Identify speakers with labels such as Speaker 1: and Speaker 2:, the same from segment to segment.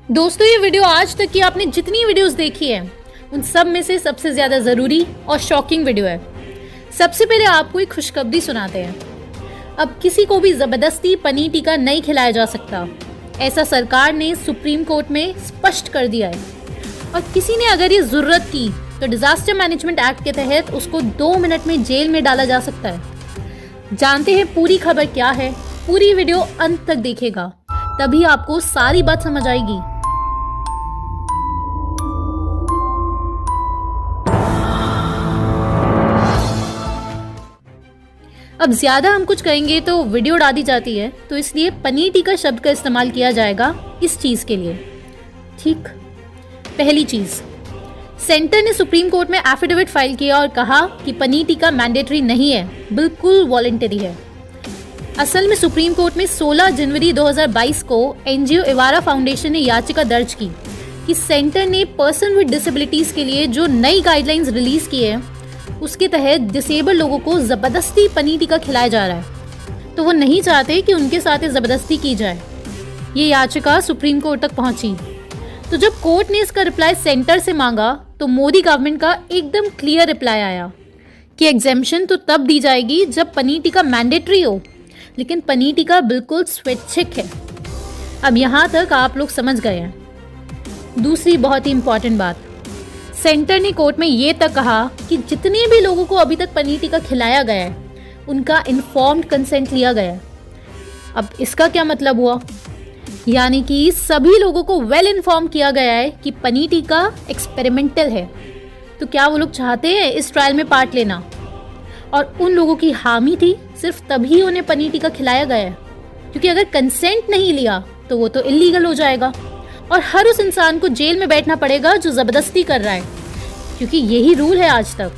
Speaker 1: दोस्तों, ये वीडियो आज तक की आपने जितनी वीडियोस देखी है उन सब में से सबसे ज़्यादा ज़रूरी और शॉकिंग वीडियो है। सबसे पहले आपको एक खुशखबरी सुनाते हैं। अब किसी को भी ज़बरदस्ती पनीर टीका नहीं खिलाया जा सकता, ऐसा सरकार ने सुप्रीम कोर्ट में स्पष्ट कर दिया है। और किसी ने अगर ये ज़रूरत की तो डिज़ास्टर मैनेजमेंट एक्ट के तहत उसको 2 मिनट में जेल में डाला जा सकता है। जानते हैं पूरी खबर क्या है? पूरी वीडियो अंत तक देखिएगा, तभी आपको सारी बात समझ आएगी। अब ज़्यादा हम कुछ कहेंगे तो वीडियो उड़ा दी जाती है, तो इसलिए पनीर टीका शब्द का इस्तेमाल किया जाएगा इस चीज़ के लिए। ठीक, पहली चीज़, सेंटर ने सुप्रीम कोर्ट में एफिडेविट फाइल किया और कहा कि पनीर टीका मैंडेटरी नहीं है, बिल्कुल वॉलंटरी है। असल में सुप्रीम कोर्ट में 16 जनवरी 2022 को एनजीओ इवारा फाउंडेशन ने याचिका दर्ज की कि सेंटर ने पर्सन विद डिसेबिलिटीज़ के लिए जो नई गाइडलाइंस रिलीज़ की है उसके तहत डिसेबल लोगों को ज़बरदस्ती पनीर टीका खिलाया जा रहा है, तो वो नहीं चाहते कि उनके साथ ज़बरदस्ती की जाए। ये याचिका सुप्रीम कोर्ट तक पहुंची, तो जब कोर्ट ने इसका रिप्लाई सेंटर से मांगा तो मोदी गवर्नमेंट का एकदम क्लियर रिप्लाई आया कि एग्जेम्पशन तो तब दी जाएगी जब पनीर टीका मैंडेटरी हो, लेकिन पनीर टीका बिल्कुल स्वैच्छिक है। अब यहाँ तक आप लोग समझ गए हैं। दूसरी बहुत ही इंपॉर्टेंट बात, सेंटर ने कोर्ट में ये तक कहा कि जितने भी लोगों को अभी तक पनीर टीका खिलाया गया है उनका इन्फॉर्म्ड कंसेंट लिया गया है। अब इसका क्या मतलब हुआ? यानी कि सभी लोगों को वेल इन्फॉर्म किया गया है कि पनीर टीका एक्सपेरिमेंटल है। तो क्या वो लोग चाहते हैं इस ट्रायल में पार्ट लेना? और उन लोगों की हामी थी, सिर्फ तभी उन्हें पनीर टीका खिलाया गया है, क्योंकि अगर कंसेंट नहीं लिया तो वो तो इलीगल हो जाएगा और हर उस इंसान को जेल में बैठना पड़ेगा जो ज़बरदस्ती कर रहा है, क्योंकि यही रूल है आज तक।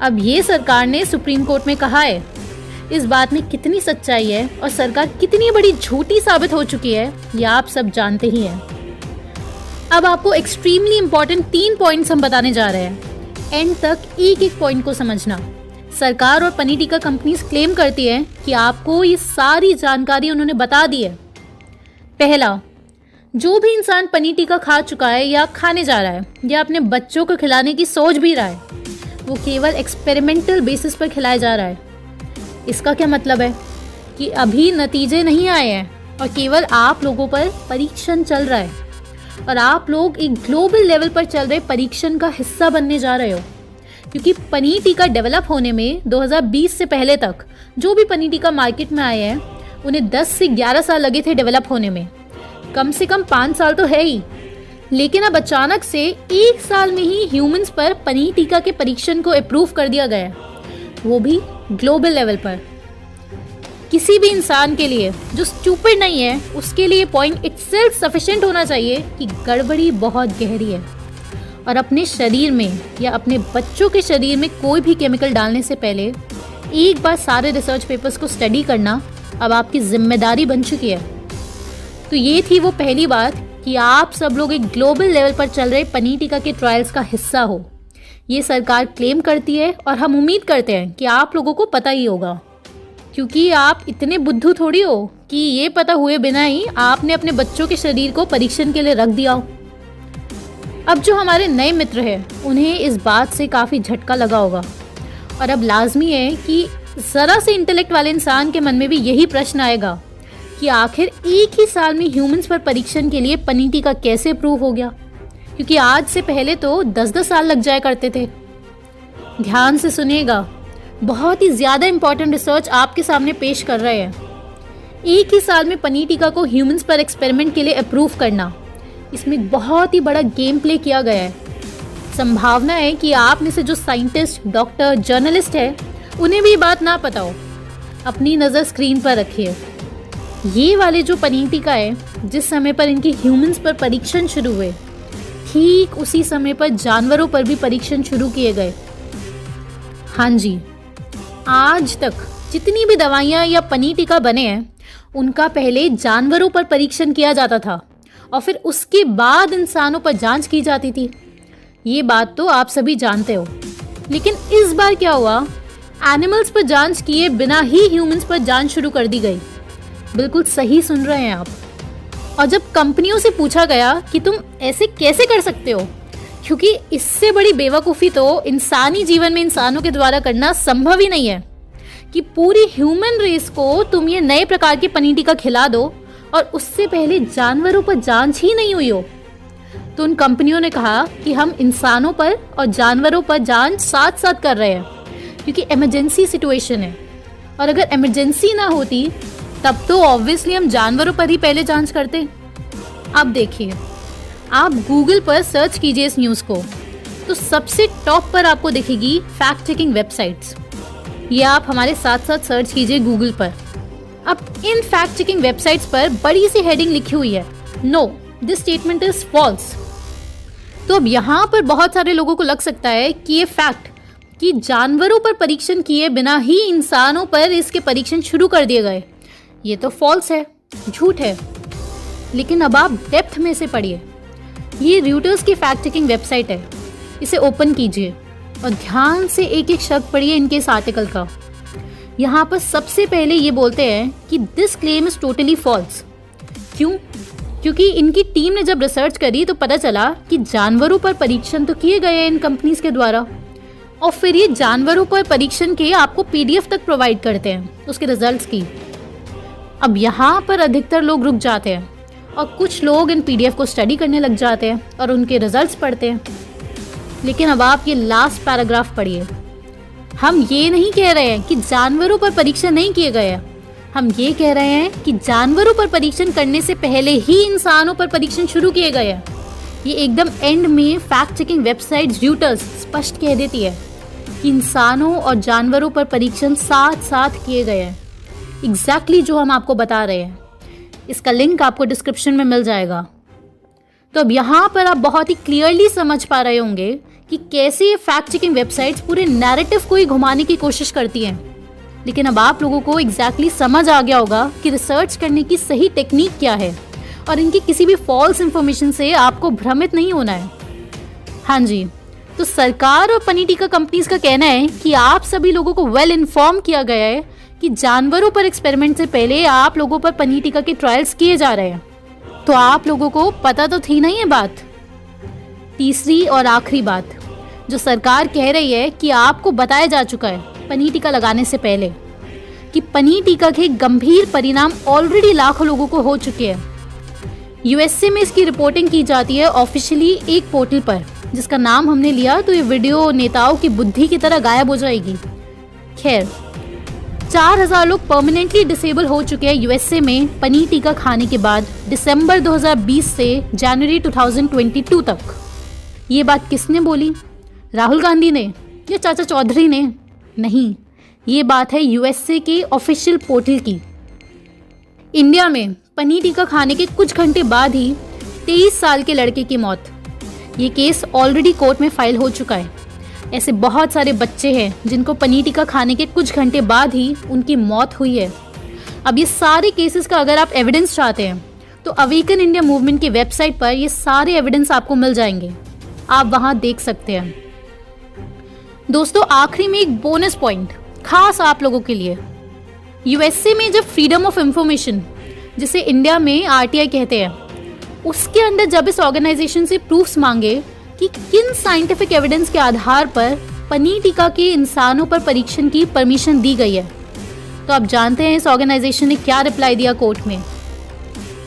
Speaker 1: अब ये सरकार ने सुप्रीम कोर्ट में कहा है, इस बात में कितनी सच्चाई है और सरकार कितनी बड़ी झूठी साबित हो चुकी है ये आप सब जानते ही हैं। अब आपको एक्सट्रीमली इम्पॉर्टेंट 3 पॉइंट्स हम बताने जा रहे हैं। एंड तक एक एक पॉइंट को समझना। सरकार और पनीर टीका कंपनीज क्लेम करती है कि आपको ये सारी जानकारी उन्होंने बता दी है। पहला, जो भी इंसान पनीर टीका खा चुका है या खाने जा रहा है या अपने बच्चों को खिलाने की सोच भी रहा है, वो केवल एक्सपेरिमेंटल बेसिस पर खिलाया जा रहा है। इसका क्या मतलब है कि अभी नतीजे नहीं आए हैं और केवल आप लोगों पर परीक्षण चल रहा है और आप लोग एक ग्लोबल लेवल पर चल रहे परीक्षण का हिस्सा बनने जा रहे हो। क्योंकि पनीर टीका डेवलप होने में 2020 से पहले तक जो भी पनीर टीका मार्केट में आए हैं उन्हें 10 से 11 साल लगे थे डेवलप होने में, कम से कम 5 साल तो है ही। लेकिन अब अचानक से 1 साल में ही ह्यूमंस पर पनीर टीका के परीक्षण को अप्रूव कर दिया गया, वो भी ग्लोबल लेवल पर। किसी भी इंसान के लिए जो स्टूपिड नहीं है उसके लिए पॉइंट इटसेल्फ सफिशिएंट होना चाहिए कि गड़बड़ी बहुत गहरी है और अपने शरीर में या अपने बच्चों के शरीर में कोई भी केमिकल डालने से पहले एक बार सारे रिसर्च पेपर्स को स्टडी करना अब आपकी जिम्मेदारी बन चुकी है। तो ये थी वो पहली बात कि आप सब लोग एक ग्लोबल लेवल पर चल रहे पनीर टीका के ट्रायल्स का हिस्सा हो। ये सरकार क्लेम करती है और हम उम्मीद करते हैं कि आप लोगों को पता ही होगा, क्योंकि आप इतने बुद्धू थोड़ी हो कि ये पता हुए बिना ही आपने अपने बच्चों के शरीर को परीक्षण के लिए रख दिया हो। अब जो हमारे नए मित्र हैं उन्हें इस बात से काफ़ी झटका लगा होगा और अब लाजमी है कि ज़रा से इंटेलेक्ट वाले इंसान के मन में भी यही प्रश्न आएगा कि आखिर एक ही साल में ह्यूमंस पर परीक्षण के लिए पनीर टीका कैसे अप्रूव हो गया, क्योंकि आज से पहले तो 10-10 साल लग जाया करते थे। ध्यान से सुनिएगा, बहुत ही ज़्यादा इंपॉर्टेंट रिसर्च आपके सामने पेश कर रहे हैं। एक ही साल में पनीर टीका को ह्यूमंस पर एक्सपेरिमेंट के लिए अप्रूव करना, इसमें बहुत ही बड़ा गेम प्ले किया गया है। संभावना है कि आप में से जो साइंटिस्ट, डॉक्टर, जर्नलिस्ट है उन्हें भी बात ना पता हो। अपनी नज़र स्क्रीन पर रखिए। ये वाले जो पनीर टीका है, जिस समय पर इनके ह्यूमंस पर परीक्षण शुरू हुए, ठीक उसी समय पर जानवरों पर भी परीक्षण शुरू किए गए। हाँ जी, आज तक जितनी भी दवाइयाँ या पनीर टीका बने हैं उनका पहले जानवरों पर परीक्षण किया जाता था और फिर उसके बाद इंसानों पर जांच की जाती थी। ये बात तो आप सभी जानते हो। लेकिन इस बार क्या हुआ, एनिमल्स पर जांच किए बिना ही ह्यूमंस पर जांच शुरू कर दी गई। बिल्कुल सही सुन रहे हैं आप। और जब कंपनियों से पूछा गया कि तुम ऐसे कैसे कर सकते हो, क्योंकि इससे बड़ी बेवकूफ़ी तो इंसानी जीवन में इंसानों के द्वारा करना संभव ही नहीं है कि पूरी ह्यूमन रेस को तुम ये नए प्रकार की पनीर टिक्का खिला दो और उससे पहले जानवरों पर जांच ही नहीं हुई हो। तो उन कंपनियों ने कहा कि हम इंसानों पर और जानवरों पर जांच साथ साथ कर रहे हैं, क्योंकि इमरजेंसी सिचुएशन है, और अगर इमरजेंसी ना होती तब तो ऑब्वियसली हम जानवरों पर ही पहले जांच करते। अब देखिए, आप गूगल पर सर्च कीजिए इस न्यूज़ को, तो सबसे टॉप पर आपको दिखेगी फैक्ट चेकिंग वेबसाइट्स। ये आप हमारे साथ साथ सर्च कीजिए गूगल पर। अब इन फैक्ट चेकिंग वेबसाइट्स पर बड़ी सी हेडिंग लिखी हुई है, no this statement is false. तो अब यहाँ पर बहुत सारे लोगों को लग सकता है कि ये फैक्ट कि जानवरों पर परीक्षण किए बिना ही इंसानों पर इसके परीक्षण शुरू कर दिए गए, ये तो फॉल्स है, झूठ है। लेकिन अब आप डेप्थ में से पढ़िए। ये रॉयटर्स की फैक्ट चेकिंग वेबसाइट है, इसे ओपन कीजिए और ध्यान से एक एक शब्द पढ़िए इनके इस आर्टिकल का। यहाँ पर सबसे पहले ये बोलते हैं कि this claim is totally false. क्यों? क्योंकि इनकी टीम ने जब रिसर्च करी तो पता चला कि जानवरों पर परीक्षण तो किए गए हैं इन कंपनीज के द्वारा, और फिर ये जानवरों पर परीक्षण के आपको पीडीएफ तक प्रोवाइड करते हैं उसके रिजल्ट्स की। अब यहाँ पर अधिकतर लोग रुक जाते हैं और कुछ लोग इन पीडीएफ को स्टडी करने लग जाते हैं और उनके रिजल्ट्स पढ़ते हैं। लेकिन अब आप ये लास्ट पैराग्राफ पढ़िए। हम ये नहीं कह रहे हैं कि जानवरों पर परीक्षण नहीं किए गए हैं, हम ये कह रहे हैं कि जानवरों पर परीक्षण करने से पहले ही इंसानों पर परीक्षण शुरू किए गए हैं। ये एकदम एंड में फैक्ट चेकिंग वेबसाइट रॉयटर्स स्पष्ट कह देती है कि इंसानों और जानवरों पर परीक्षण साथ साथ किए गए हैं, एग्जैक्टली जो हम आपको बता रहे हैं। इसका लिंक आपको डिस्क्रिप्शन में मिल जाएगा। तो अब यहाँ पर आप बहुत ही क्लियरली समझ पा रहे होंगे कि कैसे ये फैक्ट चेकिंग वेबसाइट्स पूरे नैरेटिव को ही घुमाने की कोशिश करती हैं। लेकिन अब आप लोगों को एग्जैक्टली समझ आ गया होगा कि रिसर्च करने की सही टेक्निक क्या है और इनकी किसी भी फॉल्स इंफॉर्मेशन से आपको भ्रमित नहीं होना है। हाँ जी, तो सरकार और पनीर टिक्का कंपनीज का कहना है कि आप सभी लोगों को वेल इन्फॉर्म किया गया है कि जानवरों पर एक्सपेरिमेंट से पहले आप लोगों पर पनीर टिक्का के ट्रायल्स किए जा रहे हैं। तो आप लोगों को पता तो थी नहीं ये बात। तीसरी और आखिरी बात जो सरकार कह रही है कि आपको बताया जा चुका है पनीर टीका लगाने से पहले कि पनीर टीका के गंभीर परिणाम ऑलरेडी लाखों लोगों को हो चुके हैं। यूएसए में इसकी रिपोर्टिंग की जाती है ऑफिशियली एक पोर्टल पर, जिसका नाम हमने लिया तो ये वीडियो नेताओं की बुद्धि की तरह गायब हो जाएगी। खैर, 4000 लोग परमानेंटली डिसेबल हो चुके हैं यूएसए में पनीर टीका खाने के बाद दिसंबर 2020 से जनवरी 2022 तक। ये बात किसने बोली? राहुल गांधी ने या चाचा चौधरी ने? नहीं, ये बात है यूएसए के ऑफिशियल पोर्टल की। इंडिया में पनीर टीका खाने के कुछ घंटे बाद ही 23 साल के लड़के की मौत। ये केस ऑलरेडी कोर्ट में फाइल हो चुका है। ऐसे बहुत सारे बच्चे हैं जिनको पनीर टीका खाने के कुछ घंटे बाद ही उनकी मौत हुई है। अब ये सारे केसेस का अगर आप एविडेंस चाहते हैं तो अवेकन इंडिया मूवमेंट की वेबसाइट पर ये सारे एविडेंस आपको मिल जाएंगे, आप वहां देख सकते हैं। दोस्तों, आखिरी में एक बोनस पॉइंट खास आप लोगों के लिए। यूएसए में जब फ्रीडम ऑफ इंफॉर्मेशन, जिसे इंडिया में आरटीआई कहते हैं, उसके अंदर जब इस ऑर्गेनाइजेशन से प्रूफ्स मांगे कि किन साइंटिफिक एविडेंस के आधार पर पनीर टीका के इंसानों पर परीक्षण की परमिशन दी गई है, तो आप जानते हैं इस ऑर्गेनाइजेशन ने क्या रिप्लाई दिया कोर्ट में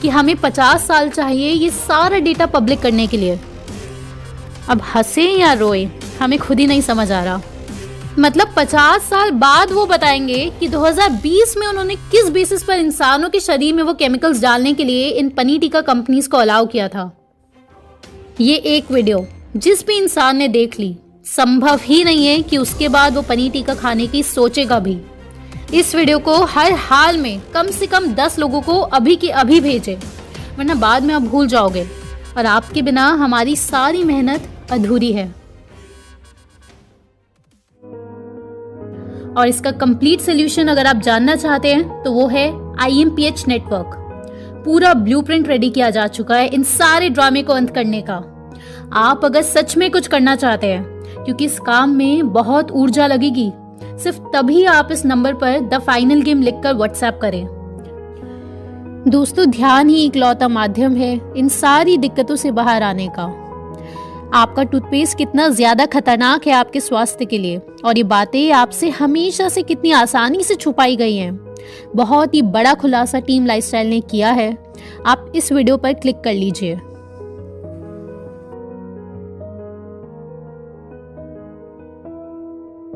Speaker 1: कि हमें 50 साल चाहिए ये सारा डेटा पब्लिक करने के लिए। अब हंसे या रोए हमें खुद ही नहीं समझ आ रहा। मतलब 50 साल बाद वो बताएंगे कि 2020 में उन्होंने किस बेसिस पर इंसानों के शरीर में वो केमिकल्स डालने के लिए इन पनीर टीका कंपनीज को अलाउ किया था। ये एक वीडियो जिस भी इंसान ने देख ली, संभव ही नहीं है कि उसके बाद वो पनीर टीका खाने की सोचेगा भी। इस वीडियो को हर हाल में कम से कम 10 लोगों को अभी के अभी भेजें, वरना बाद में आप भूल जाओगे और आपके बिना हमारी सारी मेहनत अधूरी है। और इसका कंप्लीट सोल्यूशन अगर आप जानना चाहते हैं तो वो है IMPH नेटवर्क। पूरा ब्लूप्रिंट रेडी किया जा चुका है इन सारे ड्रामे को अंत करने का। आप अगर सच में कुछ करना चाहते हैं, क्योंकि इस काम में बहुत ऊर्जा लगेगी, सिर्फ तभी आप इस नंबर पर द फाइनल गेम लिखकर व्हाट्सएप करें। दोस्तों, ध्यान ही इकलौता माध्यम है इन सारी दिक्कतों से बाहर आने का। आपका टूथपेस्ट कितना ज्यादा खतरनाक है आपके स्वास्थ्य के लिए, और ये बातें आपसे हमेशा से कितनी आसानी से छुपाई गई हैं। बहुत ही बड़ा खुलासा टीम लाइफस्टाइल ने किया है। आप इस वीडियो पर क्लिक कर लीजिए।